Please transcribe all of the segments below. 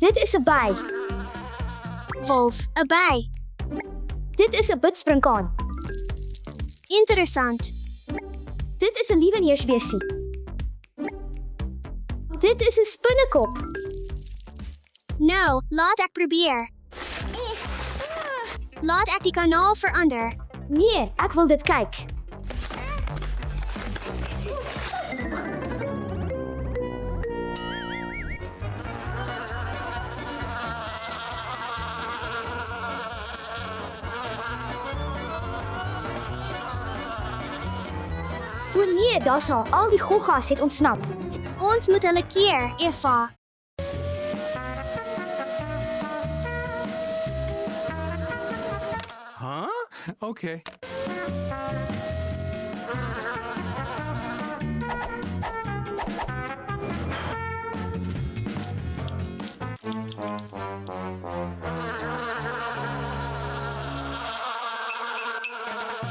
Dit is 'n by. Wolf, 'n by. Dit is 'n bidsprinkaan. Interessant. Dit is 'n lieweneersbesie. Dit is 'n spinnekop. Nou, laat ek probeer. Laat ek die kanaal verander. Nee, ek wil dit kyk. O nee, daar's al die goggas het ontsnap. Ons moet hulle keer, Eva. Huh? Okay.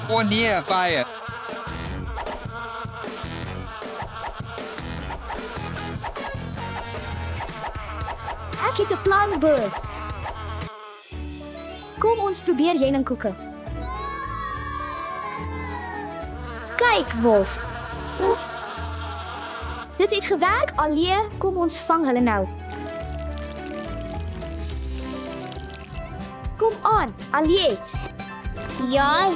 O nee, baie. Ek het 'n plan, Bird. Kom ons probeer heuningkoeke. Kyk, Wolf. Dit het gewerk, Alie. Kom ons vang hulle nou. Kom aan, Alie. Ja.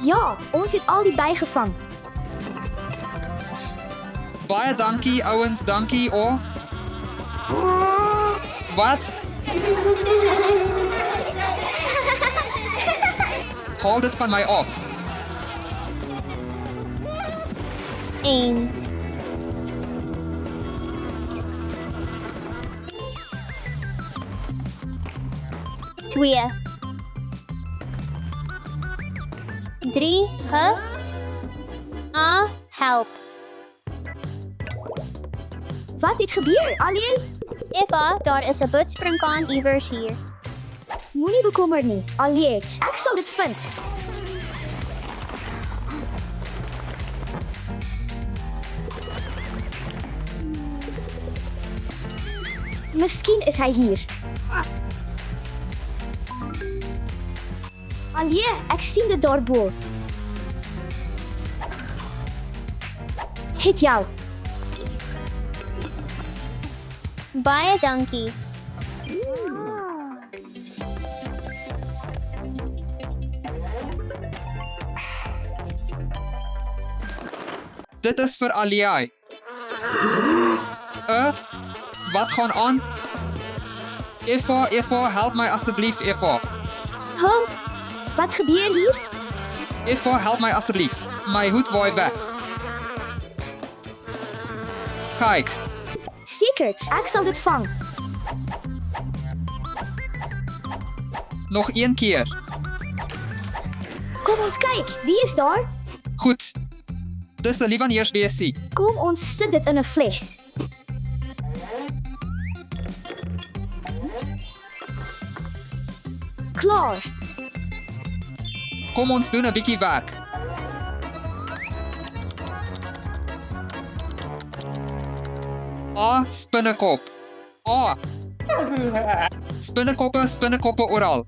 Ja, ons het al die bygevang. Baie dankie, ouens, dankie, o. Wat? Haal dit van my af. 1. 2. 3. Help. Wat het gebeur, Alie? Eva, daar is 'n bidsprinkaan iewers hier. Moenie bekommer nie, Alie. Ek sal dit vind. Miskien is hy hier. Alie, ek sien dit daarbo. Het jou. Baie dankie. Dit is vir Aliai. Wat gaan aan? Eva, help my asseblief, Eva. Wat gebeur hier? Eva, help my asseblief. My hoed waai weg. Kyk, Seker, ek sal dit vang. nog een keer. Kom ons kyk, wie is daar? Goed. Dis 'n lieweneersbesie. Kom ons sit dit in 'n fles. Klaar. Kom ons doen 'n bietjie werk. Spinnekop. Spinnekoppe oral.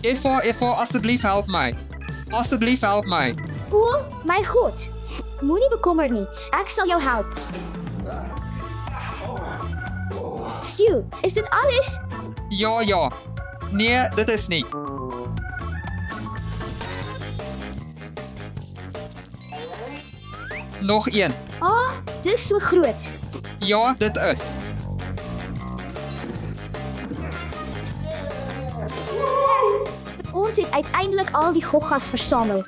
Eva, asseblief help my. Asseblief help my. O, my God. Moenie bekommer nie. Ek sal jou help. Sjoe, is dit alles? Ja. Nee, dit is nie. Nog een. Dis so groot. Ja, dit is. Ons het uiteindelik al die goggas versamel.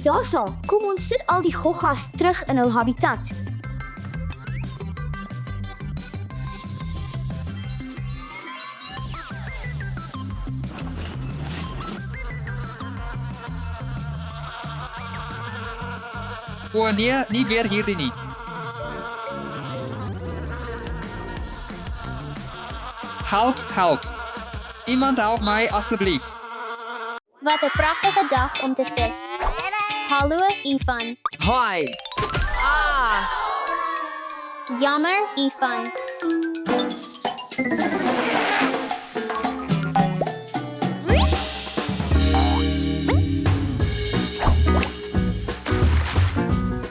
Daar's al. Kom ons sit al die goggas terug in hul habitat. O nee, nie weer hierdie nie. Help, help. Iemand help my asseblief. Wat 'n pragtige dag om te vis. Hallo, Ivan. Hoi. Ah, Jammer, Ivan.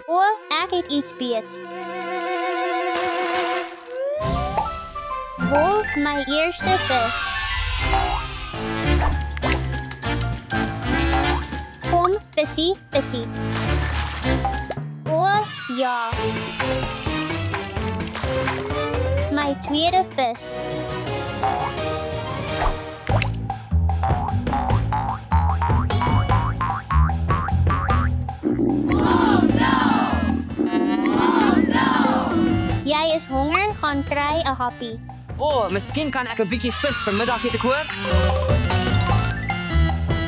O, ek het iets beet. Wolf, my eerste vis. Kom, visie, visie. O, ja. My tweede vis. Jy is honger, gaan kry 'n happie. miskien kan ek 'n bietjie vis vanmiddagete kook.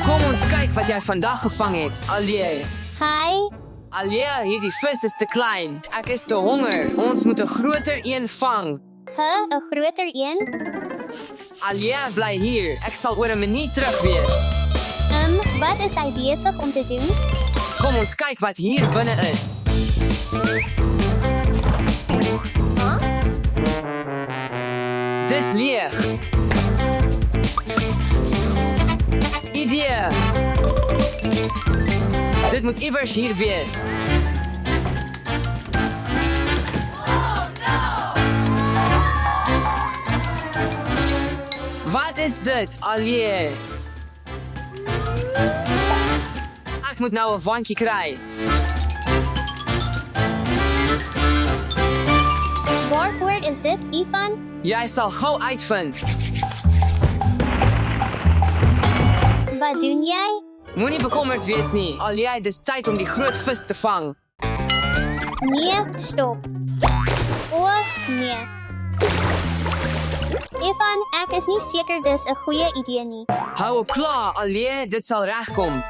Kom ons kyk wat jy vandag gevang het, Alie. Hi, Alie, hierdie vis is te klein. Ek is te honger. Ons moet 'n groter een vang. 'n groter een? Alie, bly hier. Ek sal oor 'n minuut terug wees. Wat is hy besig om te doen? Kom ons kyk wat hier binne is. Huh? Dis leeg. Idee. Dit moet iewers hier wees. Wat is dit, Alie? Ek moet nou 'n wandjie kry. Waarvoor is dit, Ivan? Jy sal gou uitvind. Wat doen jy? Moenie bekommerd wees nie. Alie, dis tyd om die groot vis te vang. Nee, stop. O, nee. Ivan, ek is nie seker dis 'n goeie idee nie. Hou op klaar, Alie, dit sal regkom.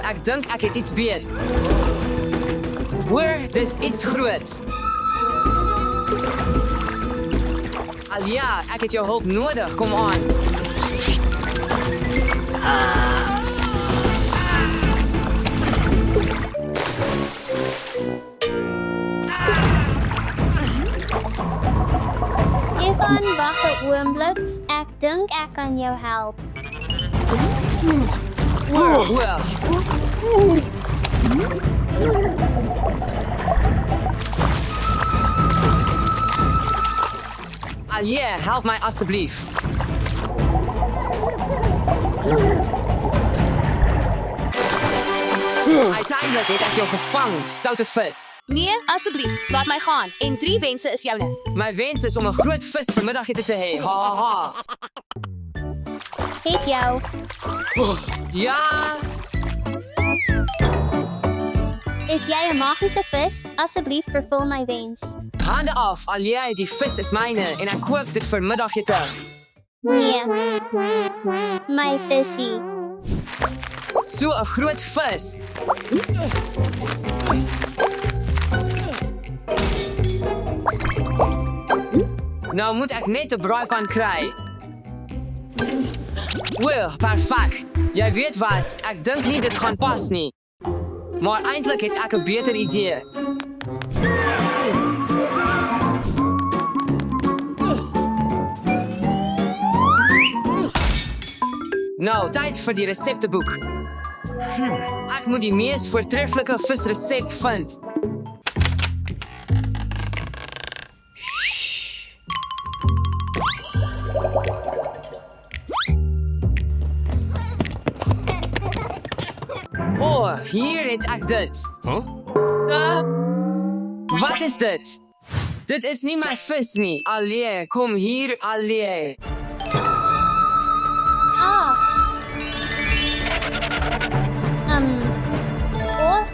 Ek dink ek het iets beet. Hoor, dis iets groot. Alia, ek het jou hulp nodig, kom aan. Ivan, wag 'n oomblik. Ek dink ek kan jou help. Hoor. Alia, help my asseblief. Uiteindelik het ek jou gevang, stoute vis. Nee, asseblief, laat my gaan. En 3 wense is joune. My wens is om 'n groot vis vanmiddagete te hê. Ha ha ha. Het jou. Ja, Is jy 'n magiese vis? Asseblief vervul my wens. hande af, Alia, die vis is myne en ek kook dit vanmiddagete. Nee. My visie. So 'n groot vis. Nou moet ek net 'n braaipan kry. Wel, perfek. Jy weet wat, ek dink nie dit gaan pas nie. Maar eintlik het ek 'n beter idee. Nou, tyd vir die resepteboek. Ek moet die mees voortreffelike visresep vind. Hier het ek dit. Wat is dit? Dit is nie my vis nie. Alie, kom hier, Alie.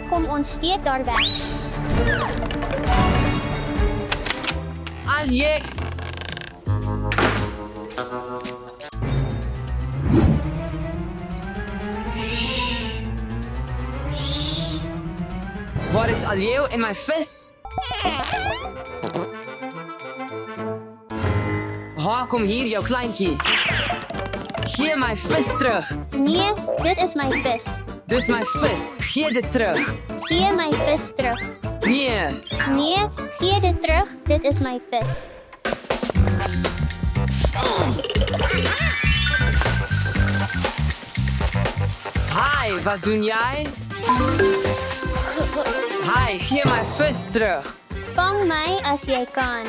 Kom ons steek daar weg. Alie. Waar is al jou en my vis? Ha, kom hier, jou kleintjie. Gee my vis terug. Nee, dit is my vis. Dis my vis. Gee dit terug. Gee my vis terug. Nee. Nee, gee dit terug. Dit is my vis. Hi, wat doen jy? Hi, gee my vis terug. Vang my as jy kan.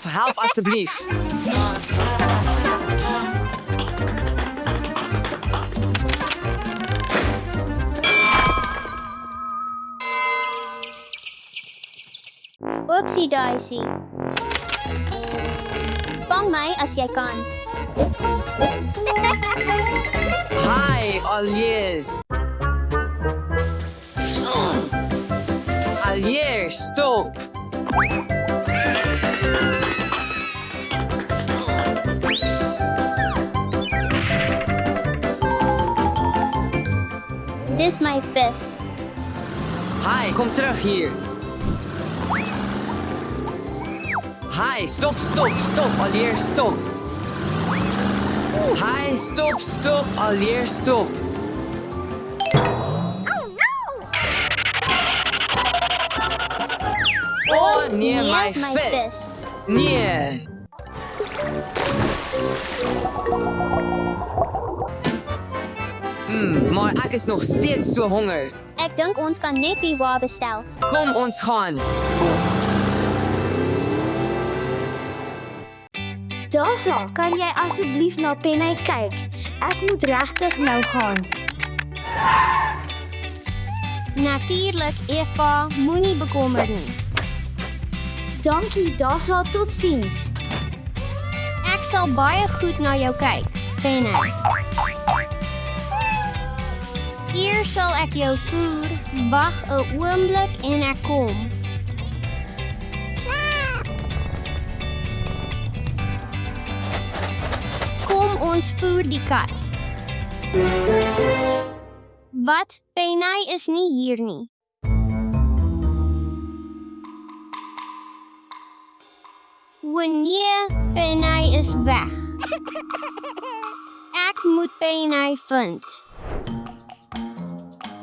Help asseblief. Oopsie daisy. Vang my as jy kan. Hi, Alliers. Alliers, stop. Dis my vis. Hi, kom terug hier. Hi, stop, Alliers, stop. Hi, stop, Alliers, stop. Oh, nee, my vis. Nee. Maar ek is nog steeds so honger. Ek dink ons kan net Biwa bestel. Kom, ons gaan. Daarso, kan jy asseblief na Penny kyk? Ek moet regtig nou gaan. Natuurlik, Eva, moenie bekommer nie. Dankie, daarso, totsiens. Ek sal baie goed na jou kyk, Penny. Hier sal ek jou voer. Wag 'n oomblik en ek kom. Kom ons voer die kat. Wat? Penny is nie hier nie. Wanneer Penny is weg. Ek moet Penny vind.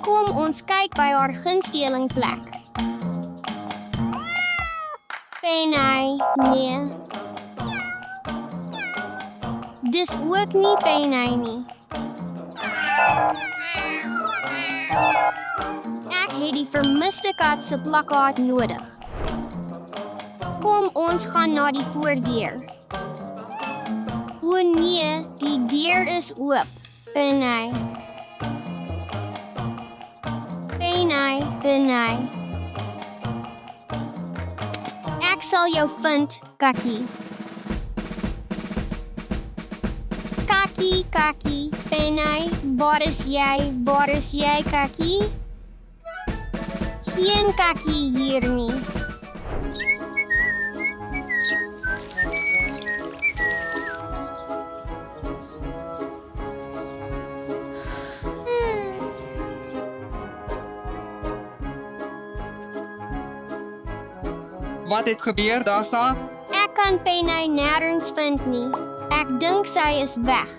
Kom ons kyk by haar gunsteling plek. Penny, nee. Dis ook nie Penny nie. Ek het die vermiste kat se plakkaat nodig. Kom ons gaan na die voordeur. O nee, die deur is oop. Penny. Penny. Ek sal jou vind, Kakkie. Kakkie, Penny, waar is jy, Kakkie? Geen Kakkie hier nie. Wat het gebeur, Dasa? Ek kan Penny nêrens vind nie. Ek dink sy is weg.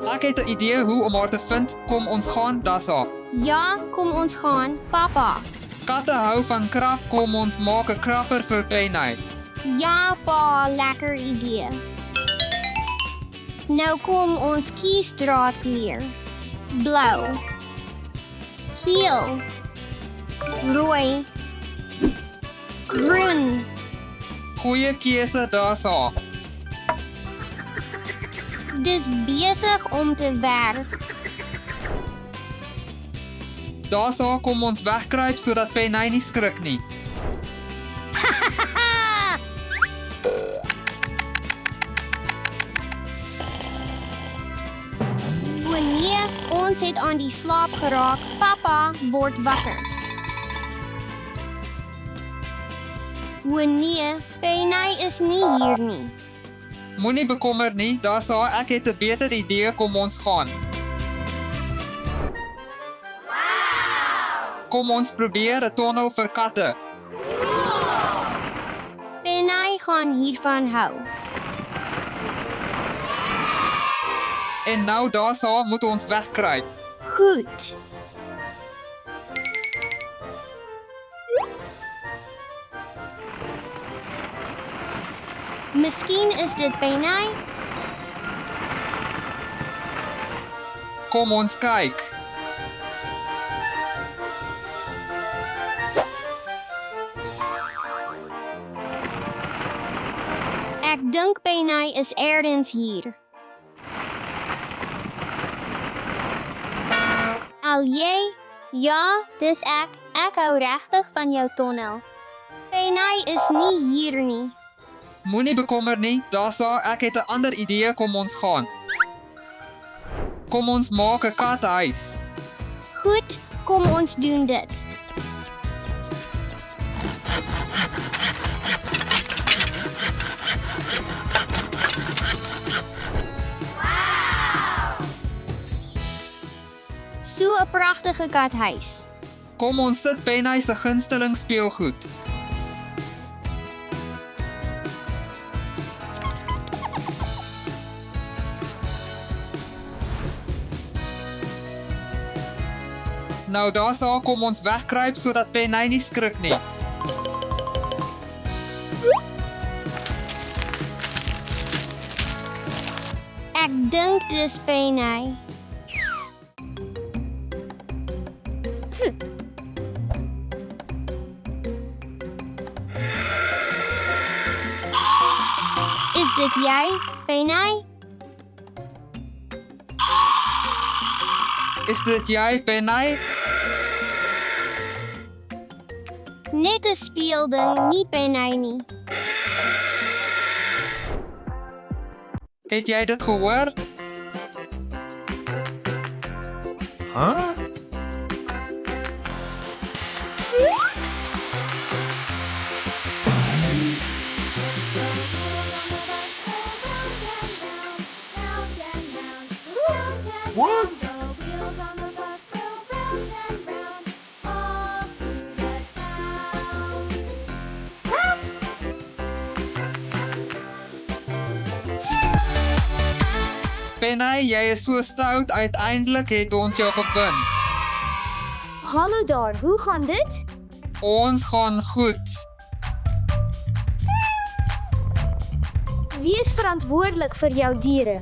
Ek het 'n idee hoe om haar te vind. Kom ons gaan, Dasa. Ja, kom ons gaan, papa. Katte hou van krap, kom ons maak 'n krapper vir Penny. Ja, pa, lekker idee. Nou kom ons kies draadkleur. Blou. Geel. Rooi. Groen. Goeie keuse, Dasa. Dis besig om te werk. Dasa, kom ons wegkruip sodat Penny nie skrik nie. Wanneer ons het aan die slaap geraak, papa word wakker. Wanneer Penny is nie hier nie. Moenie bekommer nie, daar sal ek het 'n beter idee, kom ons gaan. Kom ons probeer 'n tonnel vir katte. Penny gaan hiervan hou. En nou daar sal moet ons wegkruip. Goed. Miskien is dit Penny? Kom ons kyk. Ek dink Penny is elders hier. Al jy? Ja, dis ek. Ek hou regtig van jou tonnel. Penny is nie hier nie. Moenie bekommer nie, daar sal ek het 'n ander idee, kom ons gaan. Kom ons maak 'n kathuis. Goed, kom ons doen dit. So 'n pragtige kathuis. Kom ons sit Penny se gunsteling speelgoed. Nou daar sal kom ons wegkruip sodat Penny nie skrik nie. Ek dink dis Penny. Is dit jy, Penny? Is dit jy, Penny? Net 'n speelding, nie Penny nie. Het jy dit gehoor? Huh? What? Penny, jy is so stout, uiteindelik het ons jou gevind. Hallo daar, hoe gaan dit? Ons gaan goed. Wie is verantwoordelik vir jou diere?